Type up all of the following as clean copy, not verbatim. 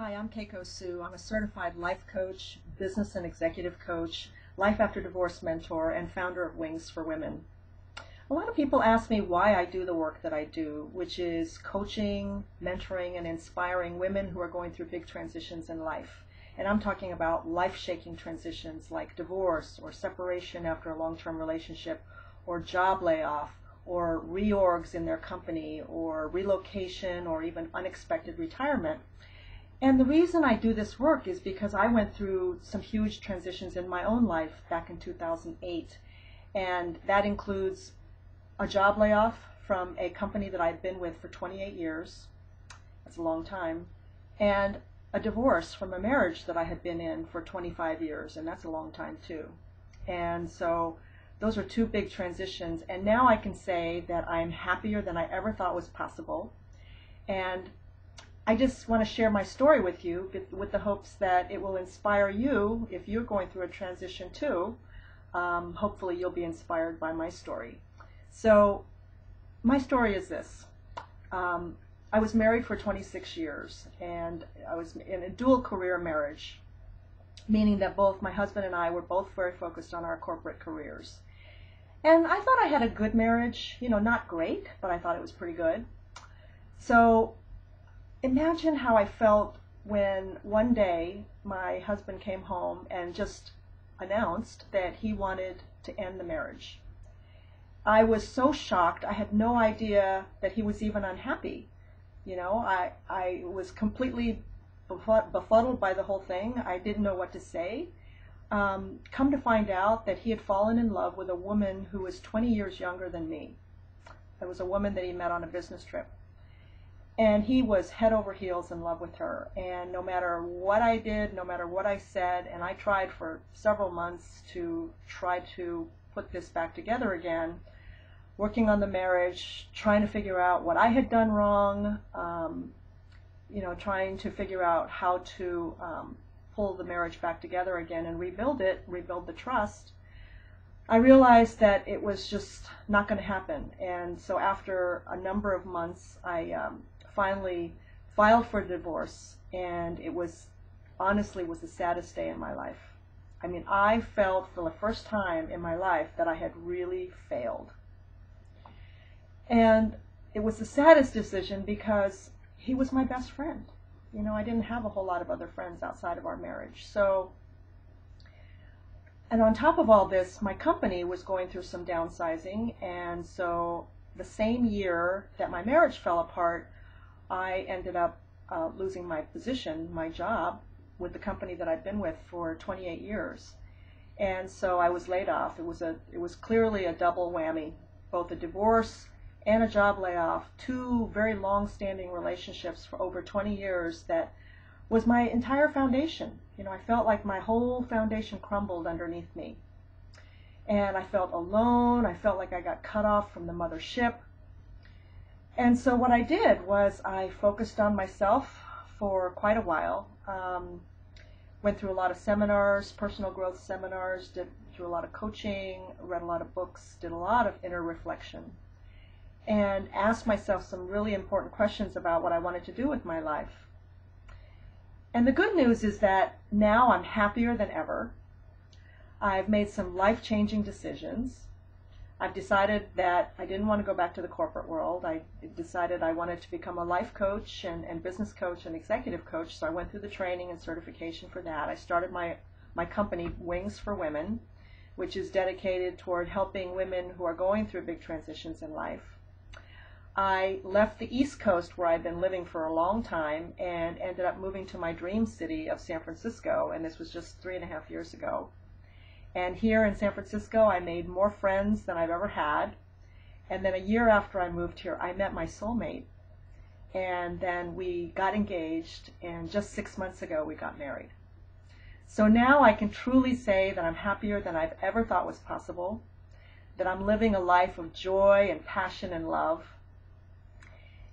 Hi, I'm Keiko Sue. I'm a certified life coach, business and executive coach, life after divorce mentor, and founder of Wings for Women. A lot of people ask me why I do the work that I do, which is coaching, mentoring, and inspiring women who are going through big transitions in life. And I'm talking about life-shaking transitions like divorce or separation after a long-term relationship or job layoff or reorgs in their company or relocation or even unexpected retirement. And the reason I do this work is because I went through some huge transitions in my own life back in 2008. And that includes a job layoff from a company that I've been with for 28 years. That's a long time. And a divorce from a marriage that I had been in for 25 years. And that's a long time too. And so those are two big transitions. And now I can say that I'm happier than I ever thought was possible. And I just want to share my story with you with the hopes that it will inspire you if you're going through a transition too. Hopefully you'll be inspired by my story. So my story is this. I was married for 26 years and I was in a dual career marriage, meaning that both my husband and I were both very focused on our corporate careers. And I thought I had a good marriage, not great, but I thought it was pretty good. So imagine how I felt when one day my husband came home and just announced that he wanted to end the marriage. I was so shocked. I had no idea that he was even unhappy. I was completely befuddled by the whole thing. I didn't know what to say. Come to find out that he had fallen in love with a woman who was 20 years younger than me. It was a woman that he met on a business trip. And he was head over heels in love with her. And no matter what I did, no matter what I said, and I tried for several months to try to put this back together again, working on the marriage, trying to figure out what I had done wrong, trying to figure out how to pull the marriage back together again and rebuild the trust, I realized that it was just not going to happen. And so after a number of months, I finally filed for divorce, and it was honestly was the saddest day in my life. I mean, I felt for the first time in my life that I had really failed. And it was the saddest decision because he was my best friend. I didn't have a whole lot of other friends outside of our marriage. And on top of all this, my company was going through some downsizing, and so the same year that my marriage fell apart, I ended up losing my position, my job, with the company that I'd been with for 28 years. And so I was laid off. It was clearly a double whammy, both a divorce and a job layoff, two very long-standing relationships for over 20 years that was my entire foundation. I felt like my whole foundation crumbled underneath me. And I felt alone. I felt like I got cut off from the mothership. And so what I did was I focused on myself for quite a while. Went through a lot of seminars, personal growth seminars, did through a lot of coaching, read a lot of books, did a lot of inner reflection, and asked myself some really important questions about what I wanted to do with my life. And the good news is that now I'm happier than ever. I've made some life-changing decisions. I've decided that I didn't want to go back to the corporate world. I decided I wanted to become a life coach and business coach and executive coach, so I went through the training and certification for that. I started my company, Wings for Women, which is dedicated toward helping women who are going through big transitions in life. I left the East Coast, where I'd been living for a long time, and ended up moving to my dream city of San Francisco, and this was just 3.5 years ago. And here in San Francisco, I made more friends than I've ever had. And then a year after I moved here, I met my soulmate. And then we got engaged, and just 6 months ago, we got married. So now I can truly say that I'm happier than I've ever thought was possible, that I'm living a life of joy and passion and love.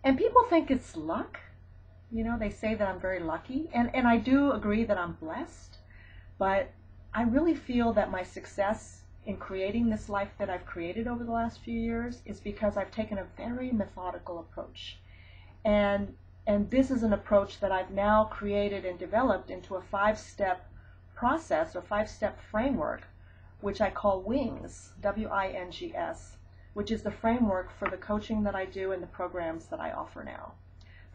And people think it's luck. They say that I'm very lucky. And I do agree that I'm blessed. But I really feel that my success in creating this life that I've created over the last few years is because I've taken a very methodical approach. And And this is an approach that I've now created and developed into a 5-step process or 5-step framework, which I call WINGS, WINGS, which is the framework for the coaching that I do and the programs that I offer now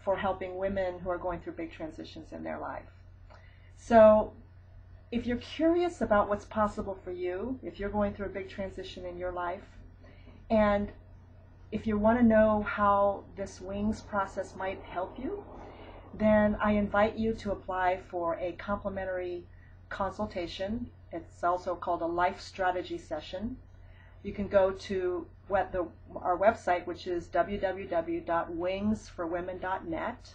for helping women who are going through big transitions in their life. So if you're curious about what's possible for you, if you're going through a big transition in your life, and if you want to know how this WINGS process might help you, then I invite you to apply for a complimentary consultation. It's also called a life strategy session. You can go to our website, which is www.wingsforwomen.net.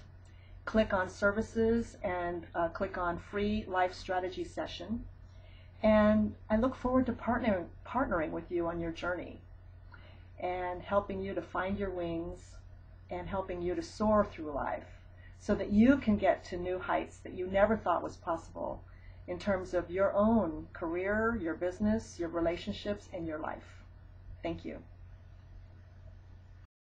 Click on services and click on free life strategy session. And I look forward to partnering with you on your journey and helping you to find your wings and helping you to soar through life so that you can get to new heights that you never thought was possible in terms of your own career, your business, your relationships, and your life. Thank you.